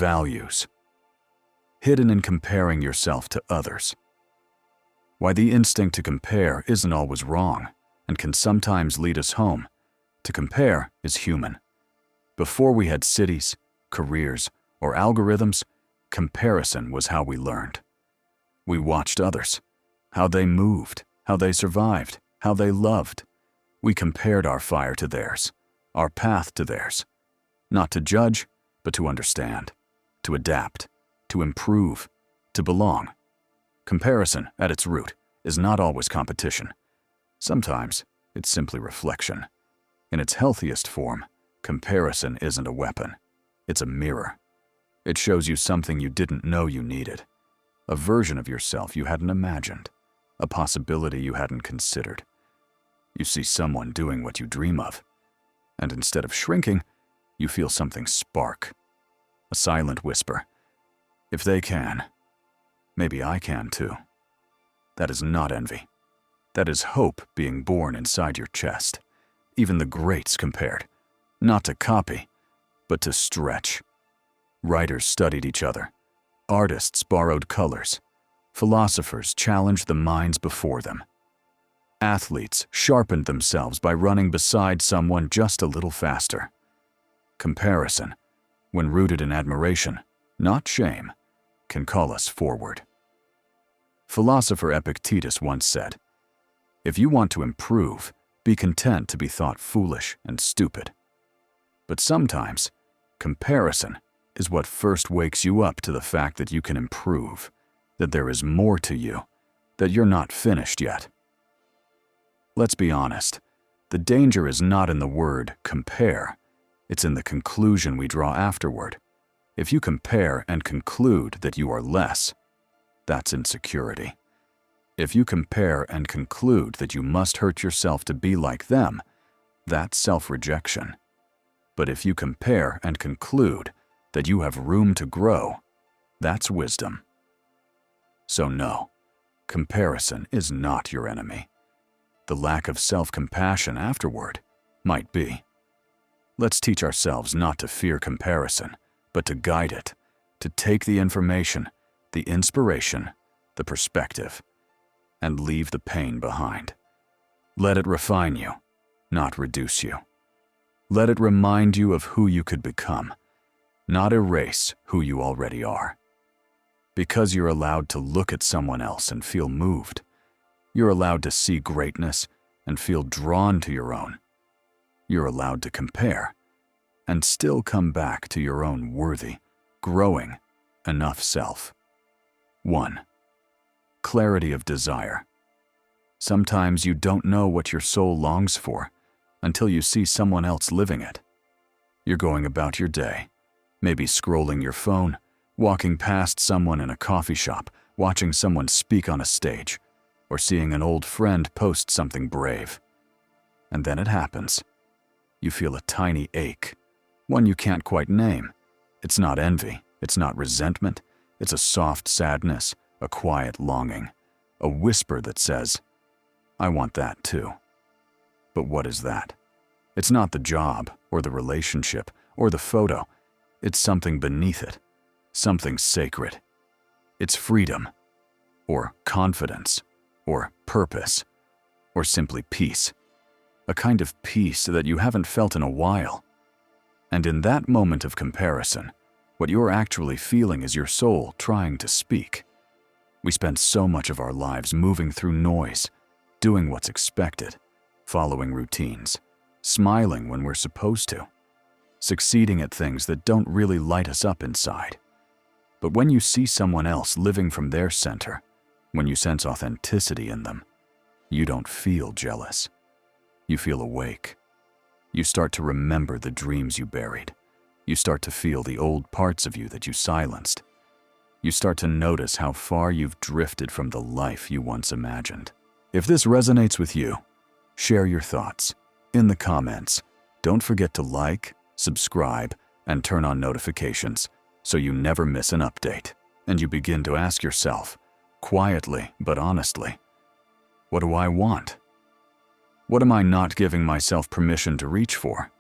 values, hidden in comparing yourself to others. Why the instinct to compare isn't always wrong and can sometimes lead us home. To compare is human. Before we had cities, careers, or algorithms, comparison was how we learned. We watched others, how they moved, how they survived, how they loved. We compared our fire to theirs, our path to theirs, not to judge, but to understand, to adapt, to improve, to belong. Comparison, at its root, is not always competition. Sometimes it's simply reflection. In its healthiest form, comparison isn't a weapon. It's a mirror. It shows you something you didn't know you needed, a version of yourself you hadn't imagined, a possibility you hadn't considered. You see someone doing what you dream of, and instead of shrinking, you feel something spark, a silent whisper. If they can, maybe I can too. That is not envy. That is hope being born inside your chest. Even the greats compared, not to copy, but to stretch. Writers studied each other. Artists borrowed colors. Philosophers challenged the minds before them. Athletes sharpened themselves by running beside someone just a little faster. Comparison, when rooted in admiration, not shame, can call us forward. Philosopher Epictetus once said, "If you want to improve, be content to be thought foolish and stupid." But sometimes, comparison is what first wakes you up to the fact that you can improve, that there is more to you, that you're not finished yet. Let's be honest, the danger is not in the word compare, it's in the conclusion we draw afterward. If you compare and conclude that you are less, that's insecurity. If you compare and conclude that you must hurt yourself to be like them, that's self-rejection. But if you compare and conclude that you have room to grow, that's wisdom. So no, comparison is not your enemy. The lack of self-compassion afterward might be. Let's teach ourselves not to fear comparison, but to guide it, to take the information, the inspiration, the perspective, and leave the pain behind. Let it refine you, not reduce you. Let it remind you of who you could become, not erase who you already are. Because you're allowed to look at someone else and feel moved, you're allowed to see greatness and feel drawn to your own. You're allowed to compare and still come back to your own worthy, growing, enough self. 1. Clarity of desire. Sometimes you don't know what your soul longs for until you see someone else living it. You're going about your day, maybe scrolling your phone, walking past someone in a coffee shop, watching someone speak on a stage, or seeing an old friend post something brave. And then it happens. You feel a tiny ache, one you can't quite name. It's not envy, it's not resentment, it's a soft sadness, a quiet longing, a whisper that says, "I want that too." But what is that? It's not the job, or the relationship, or the photo. It's something beneath it, something sacred. It's freedom, or confidence, or purpose, or simply peace. A kind of peace that you haven't felt in a while. And in that moment of comparison, what you're actually feeling is your soul trying to speak. We spend so much of our lives moving through noise, doing what's expected, following routines, smiling when we're supposed to, succeeding at things that don't really light us up inside. But when you see someone else living from their center, when you sense authenticity in them, you don't feel jealous. You feel awake. You start to remember the dreams you buried. You start to feel the old parts of you that you silenced. You start to notice how far you've drifted from the life you once imagined. If this resonates with you, share your thoughts in the comments. Don't forget to like, subscribe, and turn on notifications so you never miss an update. And you begin to ask yourself, quietly but honestly, what do I want? What am I not giving myself permission to reach for?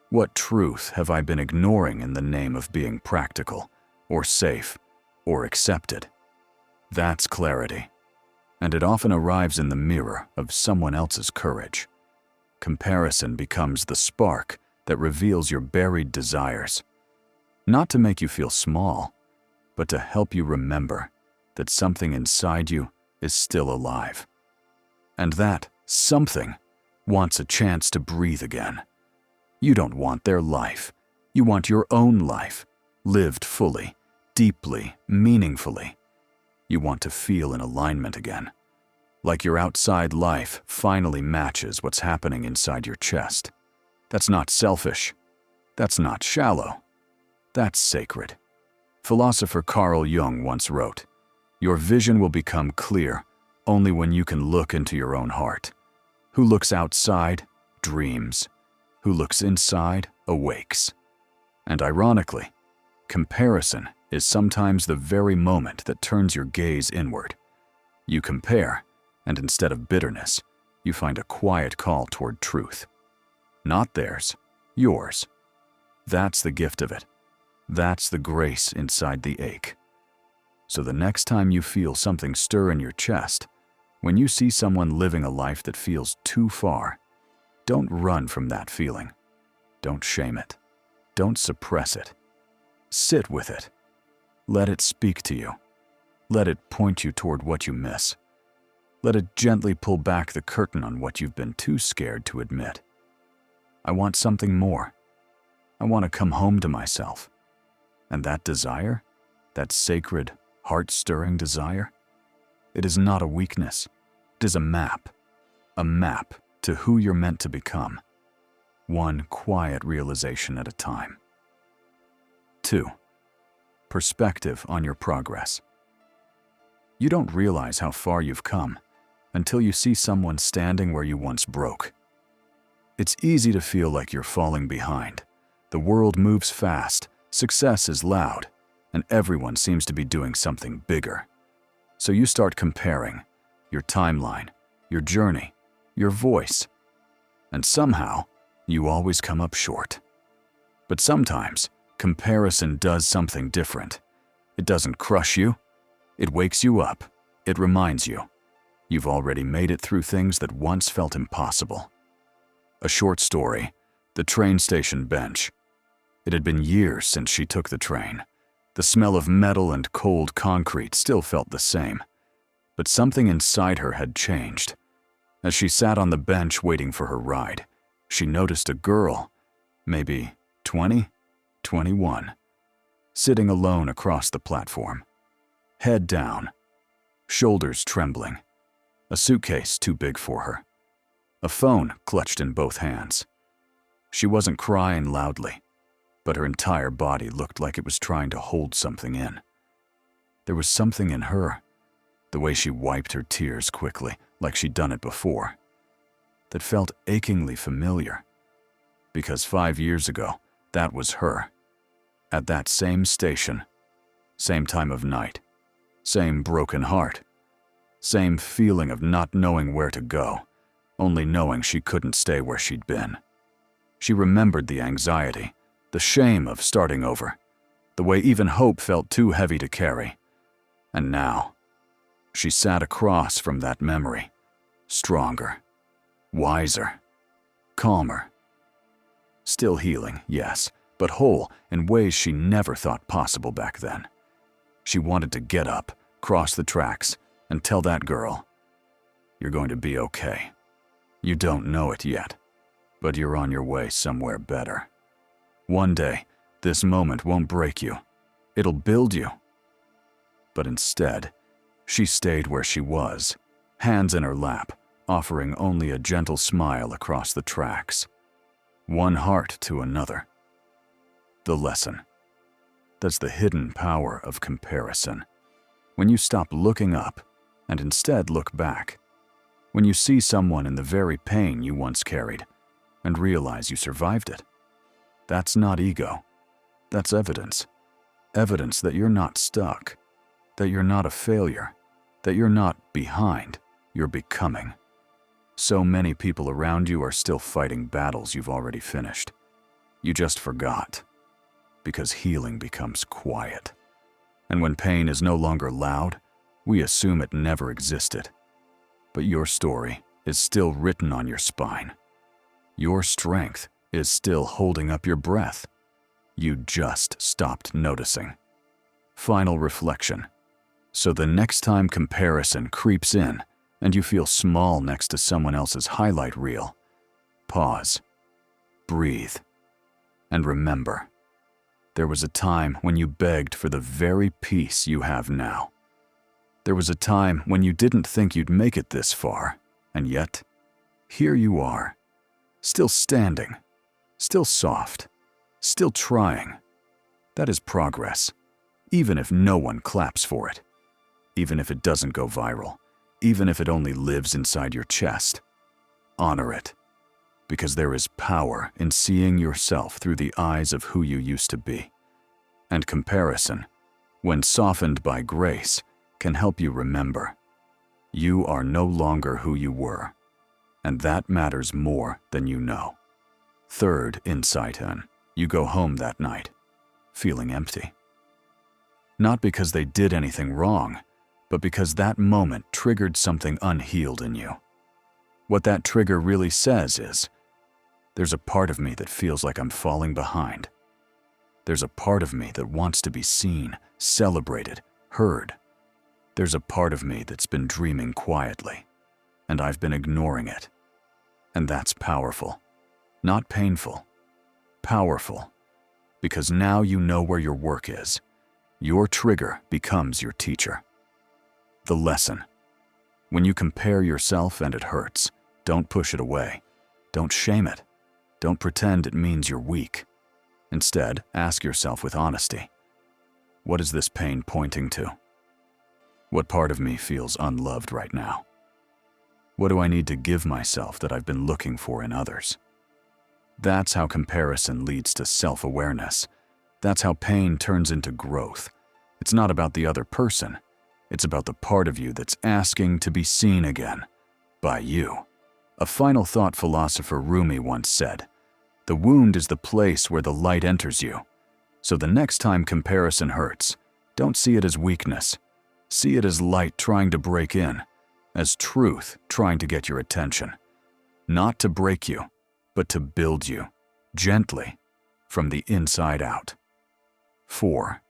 What truth have I been ignoring in the name of being practical, or safe, or accepted? That's clarity, and it often arrives in the mirror of someone else's courage. Comparison becomes the spark that reveals your buried desires, not to make you feel small, but to help you remember that something inside you is still alive, and that something wants a chance to breathe again. You don't want their life. You want your own life, lived fully, deeply, meaningfully. You want to feel in alignment again, like your outside life finally matches what's happening inside your chest. That's not selfish. That's not shallow. That's sacred. Philosopher Carl Jung once wrote, "Your vision will become clear only when you can look into your own heart. Who looks outside dreams. Who looks inside awakes." And ironically, comparison is sometimes the very moment that turns your gaze inward. You compare, and instead of bitterness, you find a quiet call toward truth. Not theirs, yours. That's the gift of it. That's the grace inside the ache. So the next time you feel something stir in your chest, when you see someone living a life that feels too far, don't run from that feeling. Don't shame it. Don't suppress it. Sit with it. Let it speak to you. Let it point you toward what you miss. Let it gently pull back the curtain on what you've been too scared to admit. I want something more. I want to come home to myself. And that desire, that sacred, heart-stirring desire, it is not a weakness. It is a map to who you're meant to become, one quiet realization at a time. 2. Perspective on your progress. You don't realize how far you've come until you see someone standing where you once broke. It's easy to feel like you're falling behind. The world moves fast, success is loud, and everyone seems to be doing something bigger. So you start comparing your timeline, your journey, your voice, and somehow you always come up short. But sometimes comparison does something different. It doesn't crush you. It wakes you up. It reminds you you've already made it through things that once felt impossible. A short story, the train station bench. It had been years since she took the train. The smell of metal and cold concrete still felt the same, but something inside her had changed. As she sat on the bench waiting for her ride, she noticed a girl, maybe 20, 21, sitting alone across the platform. Head down, shoulders trembling, a suitcase too big for her, a phone clutched in both hands. She wasn't crying loudly, but her entire body looked like it was trying to hold something in. There was something in her, the way she wiped her tears quickly, like she'd done it before, that felt achingly familiar. Because 5 years ago, that was her. At that same station, same time of night, same broken heart, same feeling of not knowing where to go, only knowing she couldn't stay where she'd been. She remembered the anxiety, the shame of starting over, the way even hope felt too heavy to carry. And now, she sat across from that memory, stronger, wiser, calmer. Still healing, yes, but whole in ways she never thought possible back then. She wanted to get up, cross the tracks, and tell that girl, "You're going to be okay. You don't know it yet, but you're on your way somewhere better. One day, this moment won't break you. It'll build you." But instead, she stayed where she was, hands in her lap, offering only a gentle smile across the tracks. One heart to another. The lesson. That's the hidden power of comparison. When you stop looking up and instead look back. When you see someone in the very pain you once carried and realize you survived it. That's not ego. That's evidence. Evidence that you're not stuck, that you're not a failure, that you're not behind, you're becoming. So many people around you are still fighting battles you've already finished. You just forgot. Because healing becomes quiet. And when pain is no longer loud, we assume it never existed. But your story is still written on your spine. Your strength is still holding up your breath. You just stopped noticing. Final reflection. So the next time comparison creeps in and you feel small next to someone else's highlight reel, pause, breathe, and remember, there was a time when you begged for the very peace you have now. There was a time when you didn't think you'd make it this far, and yet, here you are, still standing, still soft, still trying. That is progress, even if no one claps for it, even if it doesn't go viral, even if it only lives inside your chest. Honor it, because there is power in seeing yourself through the eyes of who you used to be. And comparison, when softened by grace, can help you remember. You are no longer who you were, and that matters more than you know. Third insight in, you go home that night, feeling empty. Not because they did anything wrong, but because that moment triggered something unhealed in you. What that trigger really says is, there's a part of me that feels like I'm falling behind. There's a part of me that wants to be seen, celebrated, heard. There's a part of me that's been dreaming quietly, and I've been ignoring it. And that's powerful. Not painful. Powerful. Because now you know where your work is. Your trigger becomes your teacher. The lesson. When you compare yourself and it hurts, don't push it away. Don't shame it. Don't pretend it means you're weak. Instead, ask yourself with honesty, what is this pain pointing to? What part of me feels unloved right now? What do I need to give myself that I've been looking for in others? That's how comparison leads to self-awareness. That's how pain turns into growth. It's not about the other person. It's about the part of you that's asking to be seen again, by you. A final thought philosopher Rumi once said, "The wound is the place where the light enters you." So the next time comparison hurts, don't see it as weakness. See it as light trying to break in, as truth trying to get your attention. Not to break you, but to build you, gently, from the inside out. 4.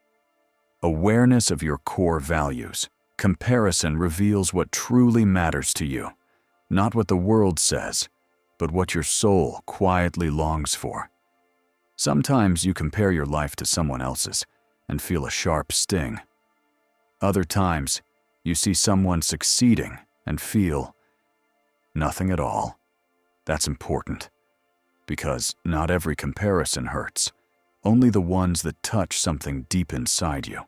Awareness of your core values. Comparison reveals what truly matters to you. Not what the world says, but what your soul quietly longs for. Sometimes you compare your life to someone else's and feel a sharp sting. Other times, you see someone succeeding and feel nothing at all. That's important, because not every comparison hurts, only the ones that touch something deep inside you.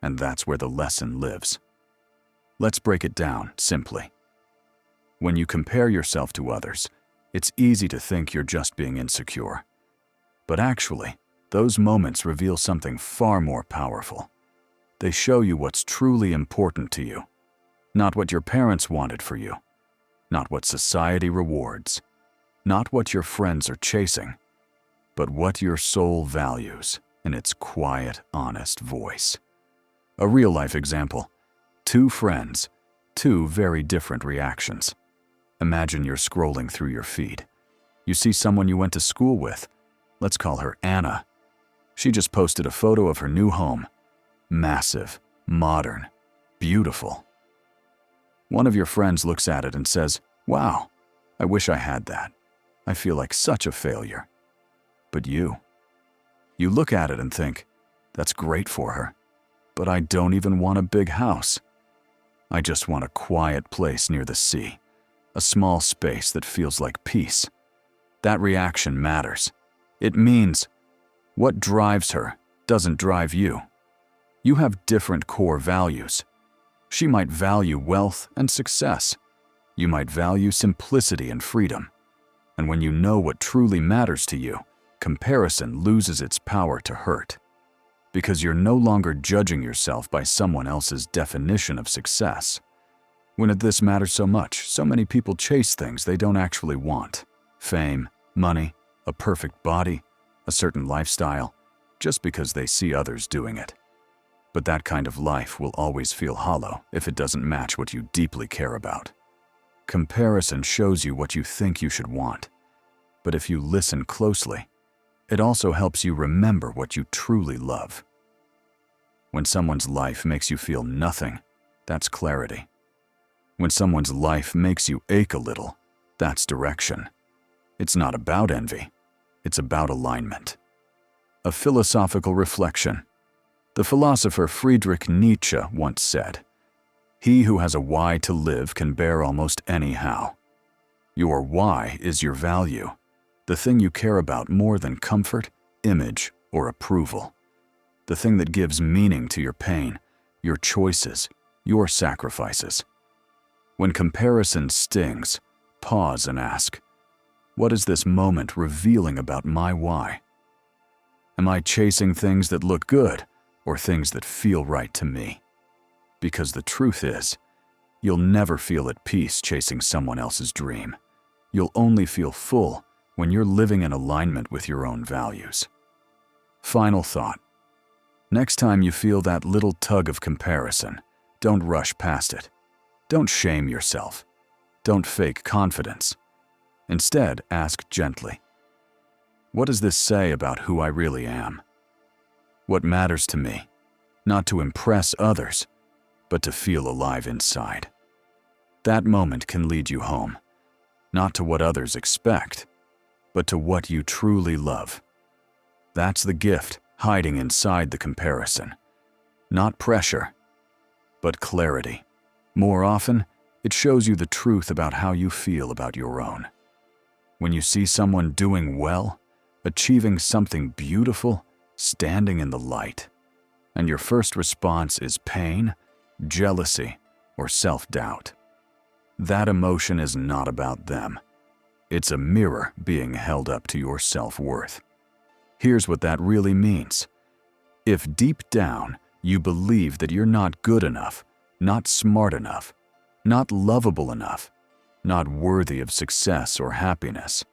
And that's where the lesson lives. Let's break it down simply. When you compare yourself to others, it's easy to think you're just being insecure. But actually, those moments reveal something far more powerful. They show you what's truly important to you, not what your parents wanted for you, not what society rewards, not what your friends are chasing, but what your soul values in its quiet, honest voice. A real-life example. 2 friends, 2 very different reactions. Imagine you're scrolling through your feed. You see someone you went to school with. Let's call her Anna. She just posted a photo of her new home. Massive, modern, beautiful. One of your friends looks at it and says, "Wow, I wish I had that. I feel like such a failure." But you look at it and think, "That's great for her, but I don't even want a big house. I just want a quiet place near the sea, a small space that feels like peace." That reaction matters. It means what drives her doesn't drive you. You have different core values. She might value wealth and success. You might value simplicity and freedom. And when you know what truly matters to you, comparison loses its power to hurt. Because you're no longer judging yourself by someone else's definition of success. When this matters so much, so many people chase things they don't actually want. Fame, money, a perfect body, a certain lifestyle, just because they see others doing it. But that kind of life will always feel hollow if it doesn't match what you deeply care about. Comparison shows you what you think you should want, but if you listen closely, it also helps you remember what you truly love. When someone's life makes you feel nothing, that's clarity. When someone's life makes you ache a little, that's direction. It's not about envy, it's about alignment. A philosophical reflection. The philosopher Friedrich Nietzsche once said, "He who has a why to live can bear almost any how." Your why is your value, the thing you care about more than comfort, image, or approval. The thing that gives meaning to your pain, your choices, your sacrifices. When comparison stings, pause and ask, what is this moment revealing about my why? Am I chasing things that look good or things that feel right to me? Because the truth is, you'll never feel at peace chasing someone else's dream. You'll only feel full when you're living in alignment with your own values. Final thought. Next time you feel that little tug of comparison, don't rush past it. Don't shame yourself. Don't fake confidence. Instead, ask gently, what does this say about who I really am? What matters to me? Not to impress others, but to feel alive inside. That moment can lead you home, not to what others expect, but to what you truly love. That's the gift hiding inside the comparison. Not pressure, but clarity. More often, it shows you the truth about how you feel about your own. When you see someone doing well, achieving something beautiful, standing in the light, and your first response is pain, jealousy, or self-doubt, that emotion is not about them. It's a mirror being held up to your self-worth. Here's what that really means. If deep down you believe that you're not good enough, not smart enough, not lovable enough, not worthy of success or happiness,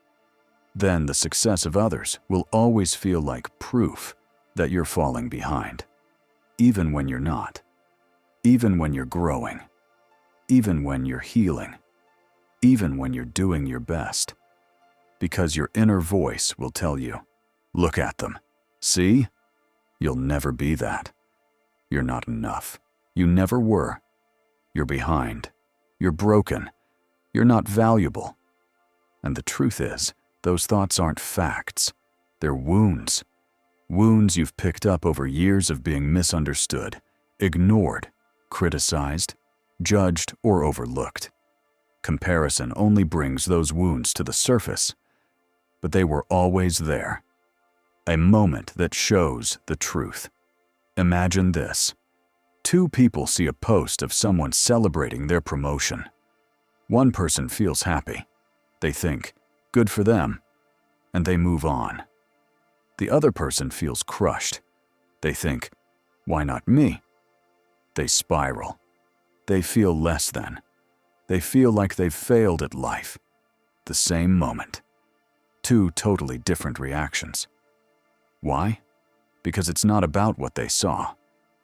then the success of others will always feel like proof that you're falling behind, even when you're not, even when you're growing, even when you're healing, even when you're doing your best. Because your inner voice will tell you, look at them. See? You'll never be that. You're not enough. You never were. You're behind. You're broken. You're not valuable. And the truth is, those thoughts aren't facts. They're wounds. Wounds you've picked up over years of being misunderstood, ignored, criticized, judged, or overlooked. Comparison only brings those wounds to the surface, but they were always there. A moment that shows the truth. Imagine this. Two people see a post of someone celebrating their promotion. One person feels happy. They think, good for them, and they move on. The other person feels crushed. They think, why not me? They spiral. They feel less than. They feel like they've failed at life. The same moment. Two totally different reactions. Why? Because it's not about what they saw.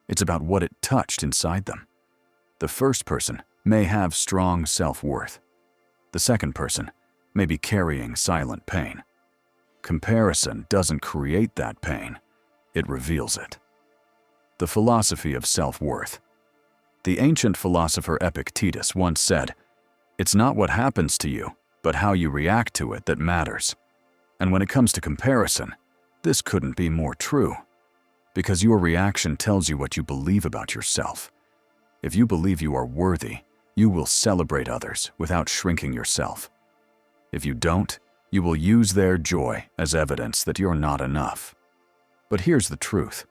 It's about what it touched inside them. The first person may have strong self-worth. The second person may be carrying silent pain. Comparison doesn't create that pain. It reveals it. The philosophy of self-worth. The ancient philosopher Epictetus once said, "It's not what happens to you, but how you react to it that matters." And when it comes to comparison, this couldn't be more true. Because your reaction tells you what you believe about yourself. If you believe you are worthy, you will celebrate others without shrinking yourself. If you don't, you will use their joy as evidence that you're not enough. But here's the truth.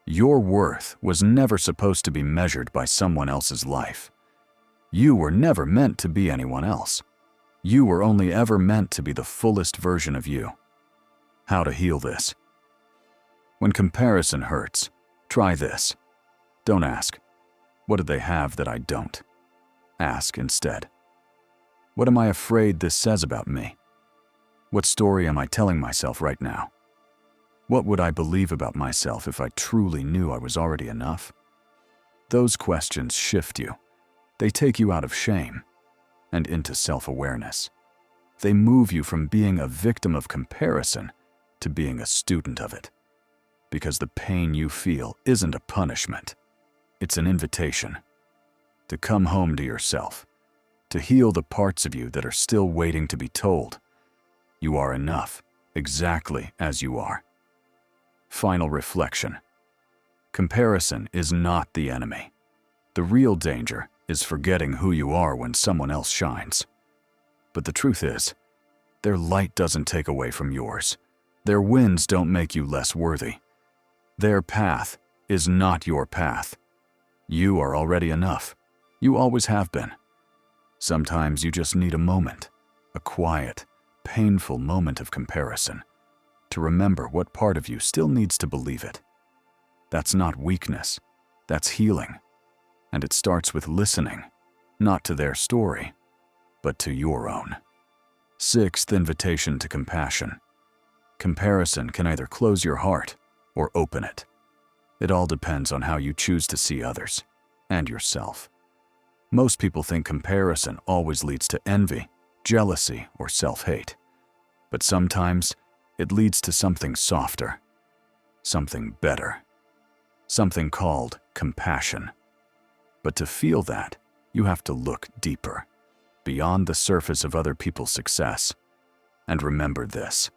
Your worth was never supposed to be measured by someone else's life. You were never meant to be anyone else. You were only ever meant to be the fullest version of you. How to heal this? When comparison hurts, try this. Don't ask, what do they have that I don't? Ask instead, what am I afraid this says about me? What story am I telling myself right now? What would I believe about myself if I truly knew I was already enough? Those questions shift you. They take you out of shame and into self-awareness. They move you from being a victim of comparison to being a student of it. Because the pain you feel isn't a punishment. It's an invitation to come home to yourself, to heal the parts of you that are still waiting to be told. You are enough, exactly as you are. Final reflection. Comparison is not the enemy. The real danger is forgetting who you are when someone else shines. But the truth is, their light doesn't take away from yours. Their wins don't make you less worthy. Their path is not your path. You are already enough. You always have been. Sometimes you just need a moment, a quiet, painful moment of comparison, to remember what part of you still needs to believe it. That's not weakness, that's healing. And it starts with listening, not to their story, but to your own. Sixth invitation to compassion. Comparison can either close your heart or open it. It all depends on how you choose to see others and yourself. Most people think comparison always leads to envy, jealousy, or self-hate. But sometimes it leads to something softer, something better, something called compassion. But to feel that, you have to look deeper, beyond the surface of other people's success. And remember this: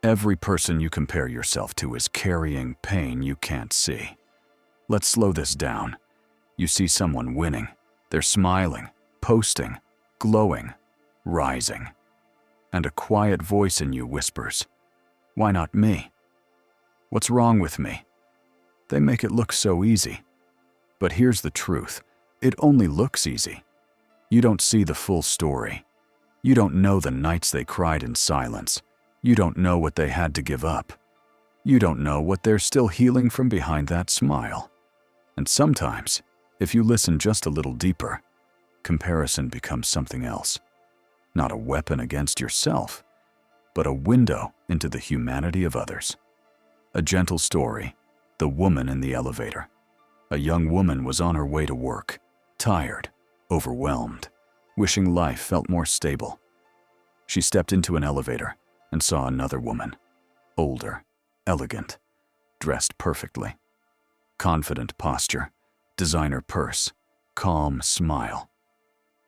every person you compare yourself to is carrying pain you can't see. Let's slow this down. You see someone winning. They're smiling, posting, glowing, rising. And a quiet voice in you whispers, "Why not me? What's wrong with me?" They make it look so easy. But here's the truth. It only looks easy. You don't see the full story. You don't know the nights they cried in silence. You don't know what they had to give up. You don't know what they're still healing from behind that smile. And sometimes, if you listen just a little deeper, comparison becomes something else. Not a weapon against yourself, but a window into the humanity of others. A gentle story: the woman in the elevator. A young woman was on her way to work, tired, overwhelmed, wishing life felt more stable. She stepped into an elevator and saw another woman, older, elegant, dressed perfectly. Confident posture, designer purse, calm smile.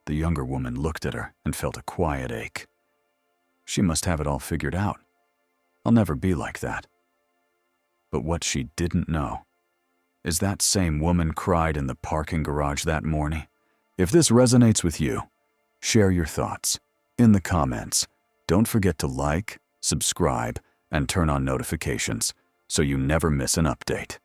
The younger woman looked at her and felt a quiet ache. She must have it all figured out. I'll never be like that. But what she didn't know is that same woman cried in the parking garage that morning. If this resonates with you, share your thoughts in the comments. Don't forget to like, subscribe, and turn on notifications so you never miss an update.